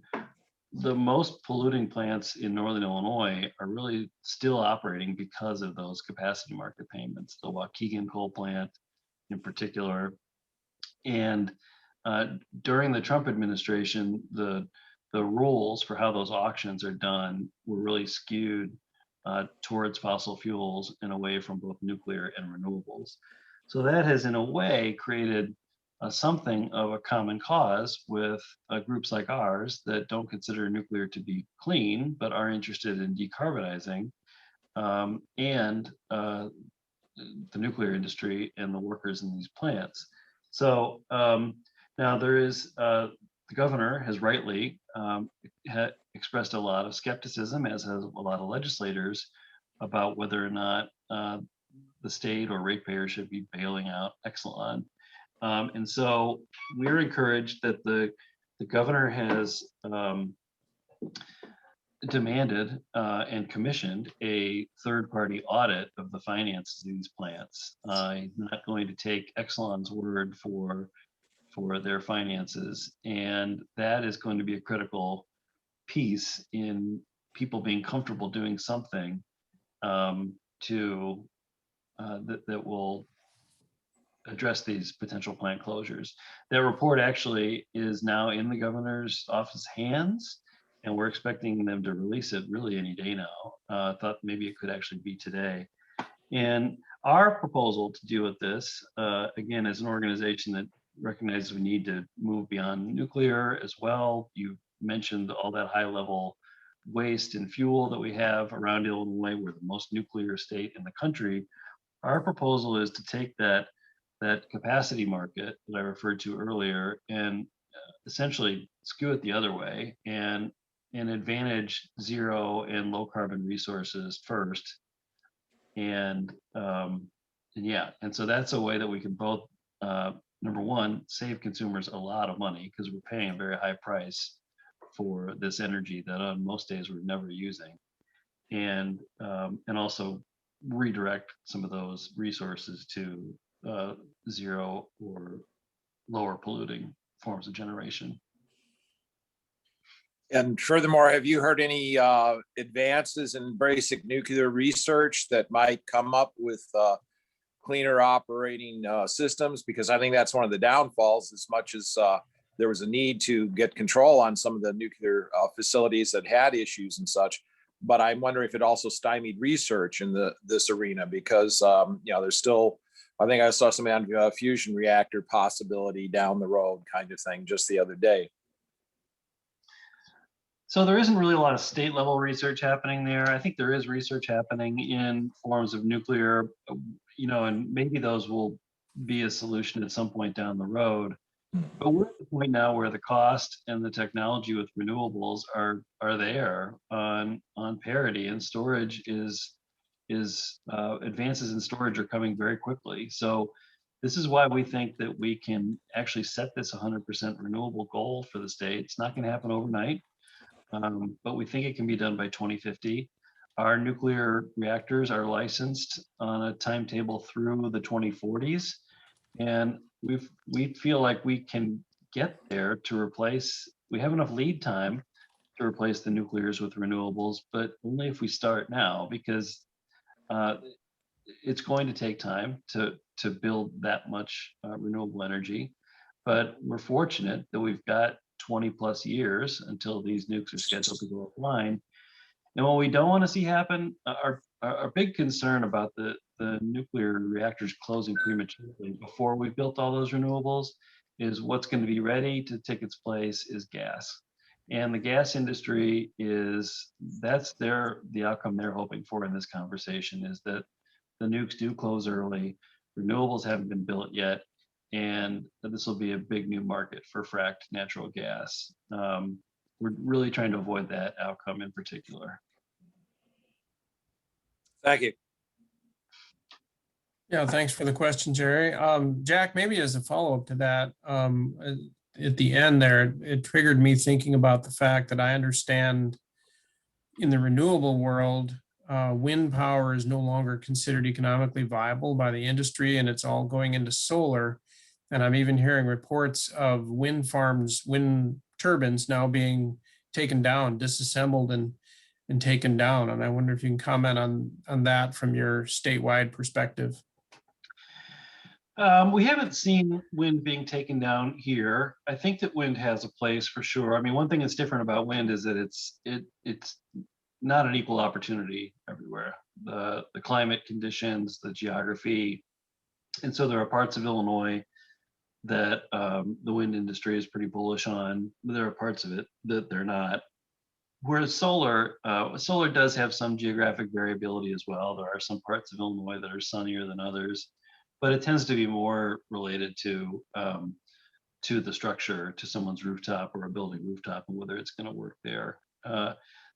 the most polluting plants in Northern Illinois are really still operating because of those capacity market payments, the Waukegan coal plant in particular. And during the Trump administration, the rules for how those auctions are done were really skewed towards fossil fuels and away from both nuclear and renewables. So that has, in a way, created something of a common cause with groups like ours that don't consider nuclear to be clean, but are interested in decarbonizing, and the nuclear industry and the workers in these plants. So now there is, the governor has rightly expressed a lot of skepticism, as has a lot of legislators, about whether or not the state or ratepayers should be bailing out Exelon. And so we're encouraged that the the governor has demanded and commissioned a third-party audit of the finances of these plants. He's not going to take Exelon's word for their finances, and that is going to be a critical piece in people being comfortable doing something that will address these potential plant closures. That report actually is now in the governor's office hands, and we're expecting them to release it really any day now. Thought maybe it could actually be today. And our proposal to deal with this, again, as an organization that recognizes we need to move beyond nuclear as well. You mentioned all that high level waste and fuel that we have around Illinois. We're the most nuclear state in the country. Our proposal is to take that capacity market that I referred to earlier and essentially skew it the other way and advantage zero and low carbon resources first. And yeah, and so that's a way that we can both, number one, save consumers a lot of money because we're paying a very high price for this energy that on most days we're never using, and also redirect some of those resources to zero or lower polluting forms of generation. And furthermore, have you heard any advances in basic nuclear research that might come up with cleaner operating systems? Because I think that's one of the downfalls, as much as there was a need to get control on some of the nuclear facilities that had issues and such. But I'm wondering if it also stymied research in this arena, because there's still, I think I saw some fusion reactor possibility down the road kind of thing just the other day. So there isn't really a lot of state level research happening there. I think there is research happening in forms of nuclear, and maybe those will be a solution at some point down the road. But we're at the point now where the cost and the technology with renewables are there on parity, and storage is advances in storage are coming very quickly. So this is why we think that we can actually set this 100% renewable goal for the state. It's not going to happen overnight. But we think it can be done by 2050. Our nuclear reactors are licensed on a timetable through the 2040s. And we feel like we can get there to replace, we have enough lead time to replace the nuclears with renewables, but only if we start now, because it's going to take time to build that much renewable energy. But we're fortunate that we've got 20 plus years until these nukes are scheduled to go offline. And what we don't want to see happen, our big concern about the nuclear reactors closing prematurely before we've built all those renewables is what's going to be ready to take its place is gas. And the gas industry that's the outcome they're hoping for in this conversation, is that the nukes do close early, renewables haven't been built yet, and this will be a big new market for fracked natural gas. We're really trying to avoid that outcome in particular. Thank you. Yeah, thanks for the question, Jerry. Jack, maybe as a follow-up to that, at the end there, it triggered me thinking about the fact that I understand in the renewable world, wind power is no longer considered economically viable by the industry, and it's all going into solar. And I'm even hearing reports of wind farms, wind turbines now being taken down, disassembled and taken down. And I wonder if you can comment on that from your statewide perspective. We haven't seen wind being taken down here. I think that wind has a place for sure. I mean, one thing that's different about wind is that it's not an equal opportunity everywhere. The climate conditions, the geography, and so there are parts of Illinois that the wind industry is pretty bullish on. There are parts of it that they're not. Whereas solar does have some geographic variability as well. There are some parts of Illinois that are sunnier than others, but it tends to be more related to the structure, to someone's rooftop or a building rooftop, and whether it's going to work there.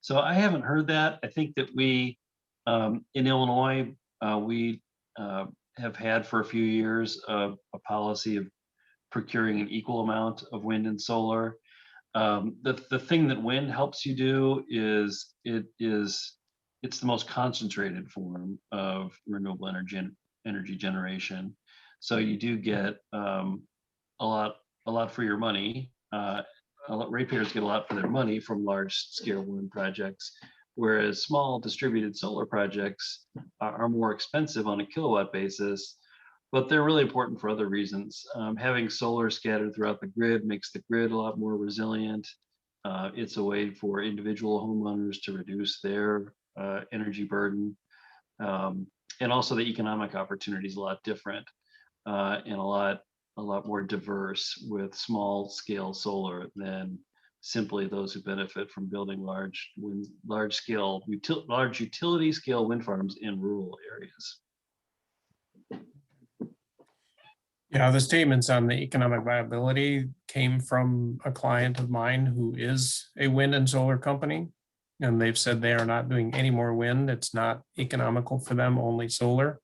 So I haven't heard that. I think that we in Illinois we have had for a few years a policy of procuring an equal amount of wind and solar. The thing that wind helps you do is it's the most concentrated form of renewable energy generation. So you do get a lot for your money. Ratepayers get a lot for their money from large scale wind projects, whereas small distributed solar projects are more expensive on a kilowatt basis, but they're really important for other reasons. Having solar scattered throughout the grid makes the grid a lot more resilient. It's a way for individual homeowners to reduce their energy burden. And also the economic opportunity is a lot different and a lot more diverse with small scale solar than simply those who benefit from building large utility scale wind farms in rural areas. Yeah, the statements on the economic viability came from a client of mine who is a wind and solar company. And they've said they are not doing any more wind. It's not economical for them, only solar.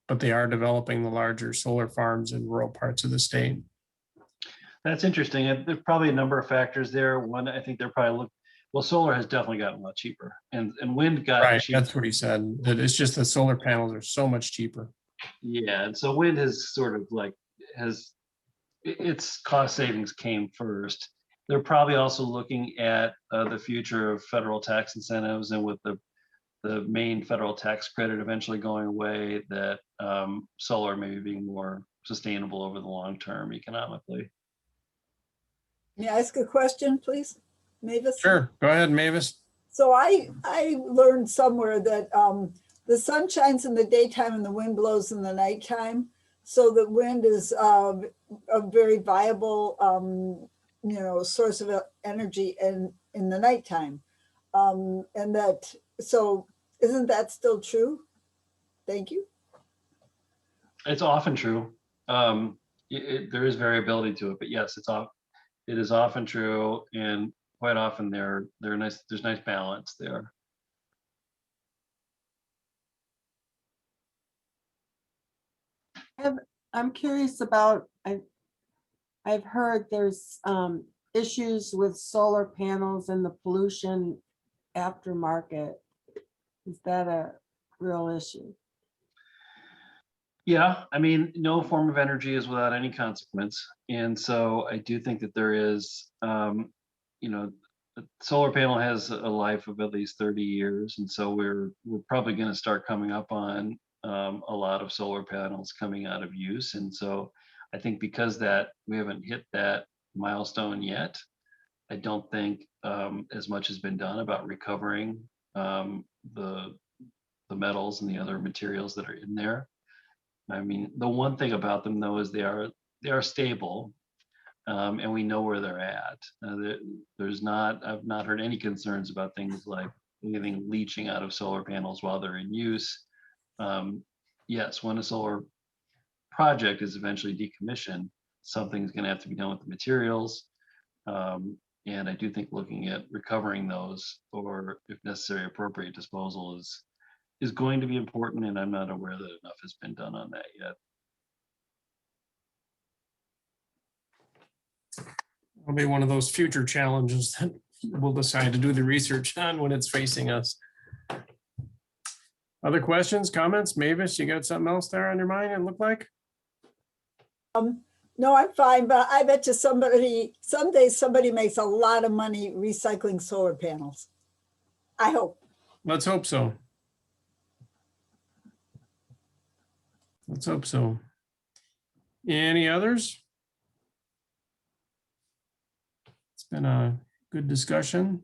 But they are developing the larger solar farms in rural parts of the state. That's interesting. There's probably a number of factors there. One, I think they're probably solar has definitely gotten a lot cheaper, and wind got Right, cheaper. that's what he said, that it's just the solar panels are so much cheaper. Yeah, and so wind has sort of its cost savings came first. They're probably also looking at the future of federal tax incentives, and with the main federal tax credit eventually going away, that solar maybe being more sustainable over the long term economically. May I ask a question, please, Mavis? Sure, go ahead, Mavis. So I learned somewhere that the sun shines in the daytime and the wind blows in the nighttime. So the wind is a very viable, source of energy in the nighttime. And that, so isn't that still true? Thank you. It's often true. There is variability to it, but yes, it is often true, and quite often they're nice. There's nice balance there. I'm curious about, I've heard there's issues with solar panels and the pollution aftermarket. Is that a real issue? Yeah, I mean, no form of energy is without any consequence, and so I do think that there is, the solar panel has a life of at least 30 years, and so we're probably going to start coming up on a lot of solar panels coming out of use, and so I think because that we haven't hit that milestone yet, I don't think as much has been done about recovering the metals and the other materials that are in there. I mean, the one thing about them though is they are stable, and we know where they're at. I've not heard any concerns about things like anything leaching out of solar panels while they're in use. Yes, when a solar project is eventually decommissioned, something's going to have to be done with the materials. And I do think looking at recovering those, or if necessary, appropriate disposal is going to be important, and I'm not aware that enough has been done on that yet. It'll be one of those future challenges that we'll decide to do the research on when it's facing us. Other questions, comments? Mavis, you got something else there on your mind, it looked like? No, I'm fine, but I bet you someday somebody makes a lot of money recycling solar panels. I hope. Let's hope so. Let's hope so. Any others? It's been a good discussion.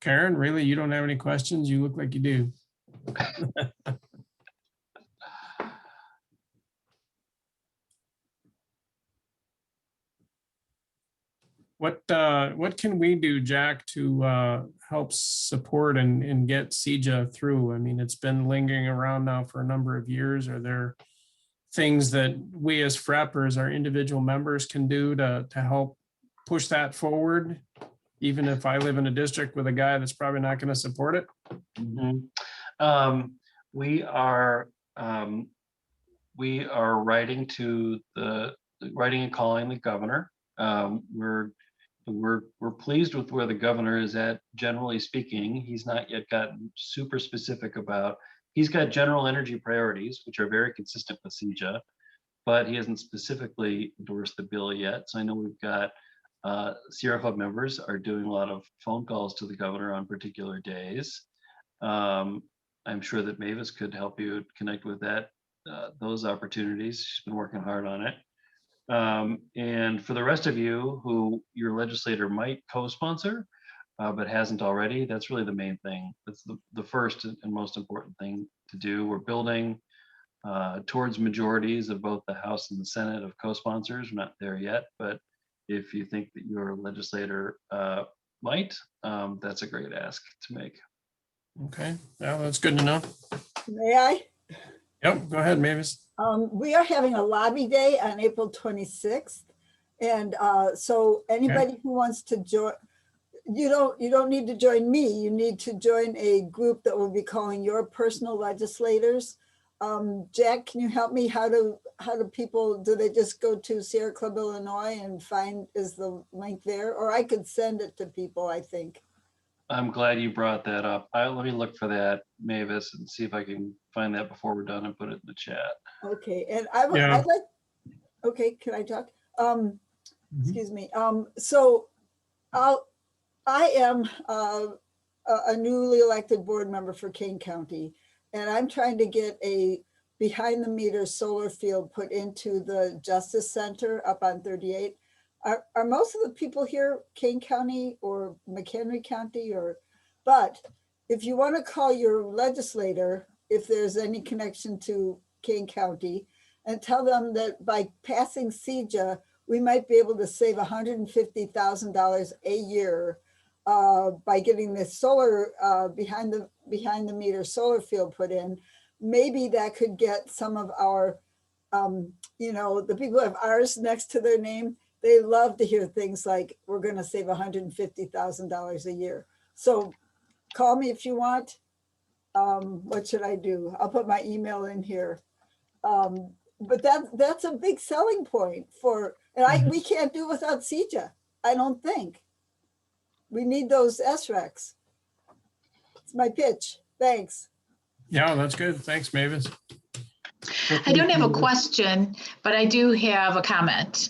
Karen, really, you don't have any questions? You look like you do. What can we do, Jack, to help support and get CEJA through? I mean, it's been lingering around now for a number of years. Are there things that we as FREPers, our individual members, can do to help push that forward, even if I live in a district with a guy that's probably not going to support it? Mm-hmm. We are writing and calling the governor. We're we're pleased with where the governor is at, generally speaking. He's not yet gotten super specific about, he's got general energy priorities, which are very consistent with CEJA, but he hasn't specifically endorsed the bill yet. So I know we've got Sierra Club members are doing a lot of phone calls to the governor on particular days. I'm sure that Mavis could help you connect with those opportunities. She's been working hard on it. And for the rest of you who your legislator might co-sponsor, but hasn't already, that's really the main thing. That's the first and most important thing to do. We're building towards majorities of both the House and the Senate of co-sponsors. We're not there yet, but if you think that your legislator might, that's a great ask to make. Okay, yeah, that's good to know. May I? Yep, go ahead, Mavis. We are having a lobby day on April 26th. And so anybody who wants to join, you don't need to join me. You need to join a group that will be calling your personal legislators. Jack, can you help me? How do people, do they just go to Sierra Club Illinois and find, is the link there? Or I could send it to people, I think. I'm glad you brought that up. Let me look for that, Mavis, and see if I can find that before we're done and put it in the chat. Okay, and I would, Yeah. I'd like, okay, can I talk? Excuse me. So I am a newly elected board member for Kane County, and I'm trying to get a behind the meter solar field put into the Justice Center up on 38. Are most of the people here Kane County or McHenry County, or, but if you want to call your legislator, if there's any connection to Kane County, and tell them that by passing CEJA, we might be able to save $150,000 a year by getting this solar behind the meter solar field put in. Maybe that could get some of our, the people who have ours next to their name. They love to hear things like, we're going to save $150,000 a year. So call me if you want. What should I do? I'll put my email in here. But that's a big selling point for, and we can't do without CEJA, I don't think. We need those SRECs. It's my pitch. Thanks. Yeah, that's good. Thanks, Mavis. I don't have a question, but I do have a comment.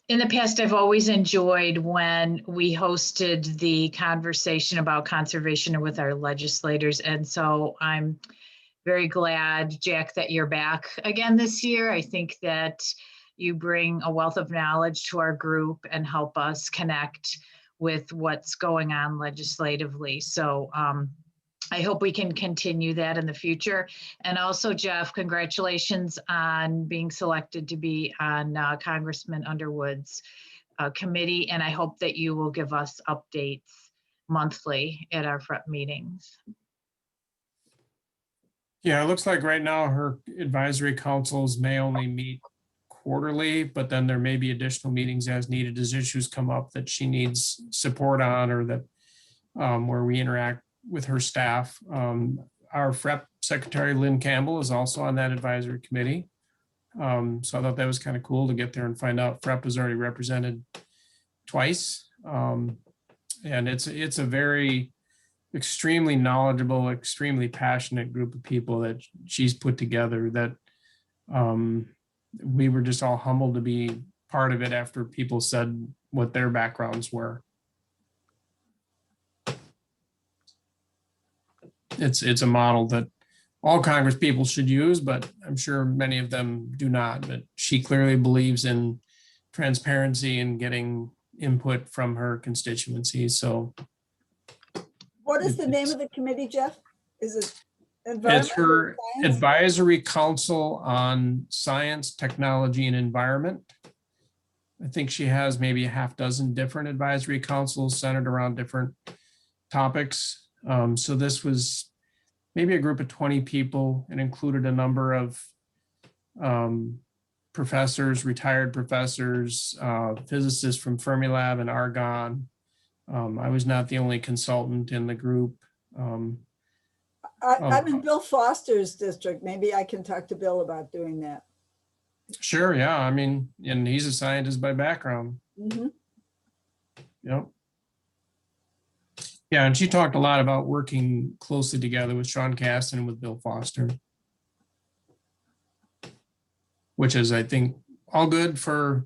In the past, I've always enjoyed when we hosted the conversation about conservation with our legislators. And so I'm very glad, Jack, that you're back again this year. I think that you bring a wealth of knowledge to our group and help us connect with what's going on legislatively. So I hope we can continue that in the future. And also, Jeff, congratulations on being selected to be on Congressman Underwood's committee. And I hope that you will give us updates monthly at our front meetings. Yeah, it looks like right now her advisory councils may only meet quarterly, but then there may be additional meetings as needed as issues come up that she needs support on, or that where we interact with her staff. Our FREP secretary, Lynn Campbell, is also on that advisory committee. So I thought that was kind of cool to get there and find out FREP was already represented twice. And it's a very extremely knowledgeable, extremely passionate group of people that she's put together that we were just all humbled to be part of it after people said what their backgrounds were. It's a model that all Congress people should use, but I'm sure many of them do not. But she clearly believes in transparency and getting input from her constituencies. So What is the name of the committee, Jeff? Is it it's her Science? Advisory Council on Science, Technology, and Environment. I think she has maybe a half dozen different advisory councils centered around different topics. So this was maybe a group of 20 people and included a number of professors, retired professors, physicists from Fermilab and Argonne. I was not the only consultant in the group. I'm in Bill Foster's district. Maybe I can talk to Bill about doing that. Sure, yeah. I mean, and he's a scientist by background. Mm-hmm. Yep. Yeah, and she talked a lot about working closely together with Sean Caston and with Bill Foster, which is, I think, all good for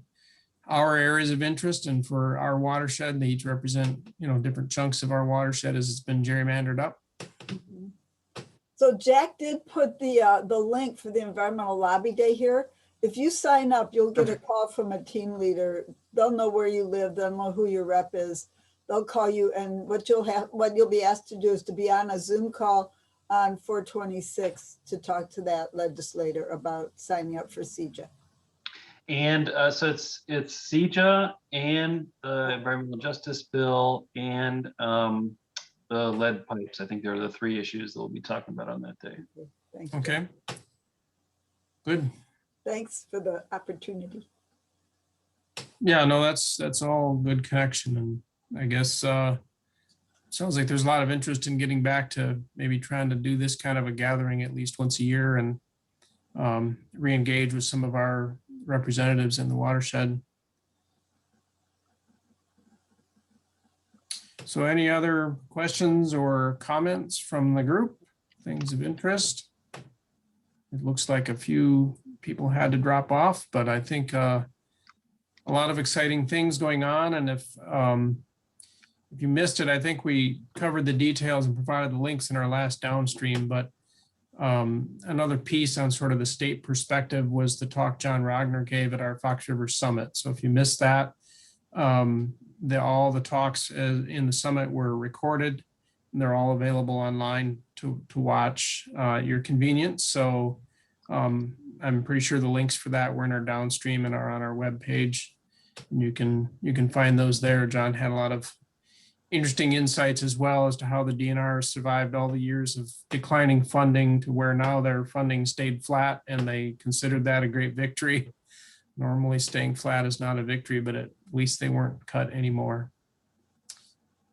our areas of interest and for our watershed. They each represent, different chunks of our watershed as it's been gerrymandered up. So Jack did put the link for the Environmental Lobby Day here. If you sign up, you'll get a call from a team leader. They'll know where you live. They'll know who your rep is. They'll call you, and what you'll be asked to do is to be on a Zoom call on 4/26 to talk to that legislator about signing up for CEJA. And so it's CEJA and the environmental justice bill and the lead pipes. I think they're the three issues that we'll be talking about on that day. Thank you. Okay. Good. Thanks for the opportunity. Yeah, no, that's all good connection. And I guess sounds like there's a lot of interest in getting back to maybe trying to do this kind of a gathering at least once a year and re-engage with some of our representatives in the watershed. So any other questions or comments from the group? Things of interest? It looks like a few people had to drop off, but I think a lot of exciting things going on. And if you missed it, I think we covered the details and provided the links in our last downstream, but another piece on sort of the state perspective was the talk John Rogner gave at our Fox River Summit. So if you missed that, all the talks in the summit were recorded and they're all available online to watch your convenience. So I'm pretty sure the links for that were in our downstream and are on our webpage. And you can find those there. John had a lot of interesting insights as well as to how the DNR survived all the years of declining funding to where now their funding stayed flat, and they considered that a great victory. Normally staying flat is not a victory, but at least they weren't cut anymore.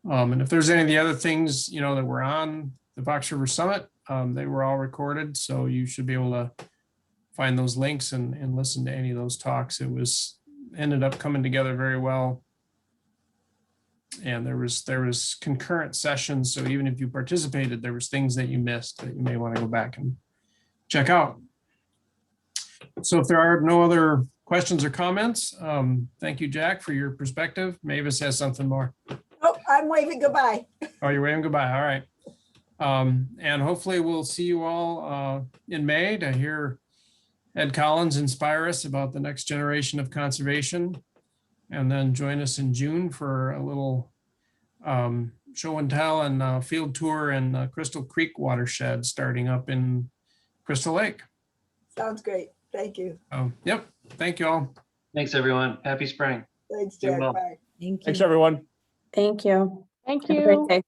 And if there's any of the other things, that were on the Fox River Summit, they were all recorded. So you should be able to find those links and listen to any of those talks. It ended up coming together very well. And there was concurrent sessions. So even if you participated, there was things that you missed that you may want to go back and check out. So if there are no other questions or comments, thank you, Jack, for your perspective. Mavis has something more. Oh, I'm waving goodbye. Oh, you're waving goodbye. All right. And hopefully we'll see you all in May to hear Ed Collins inspire us about the next generation of conservation. And then join us in June for a little show and tell and field tour in Crystal Creek watershed starting up in Crystal Lake. Sounds great. Thank you. Yep. Thank you all. Thanks, everyone. Happy spring. Thanks, Doing Jack. well. Bye. Thanks, everyone. Thank you. Thank Have a great you. day.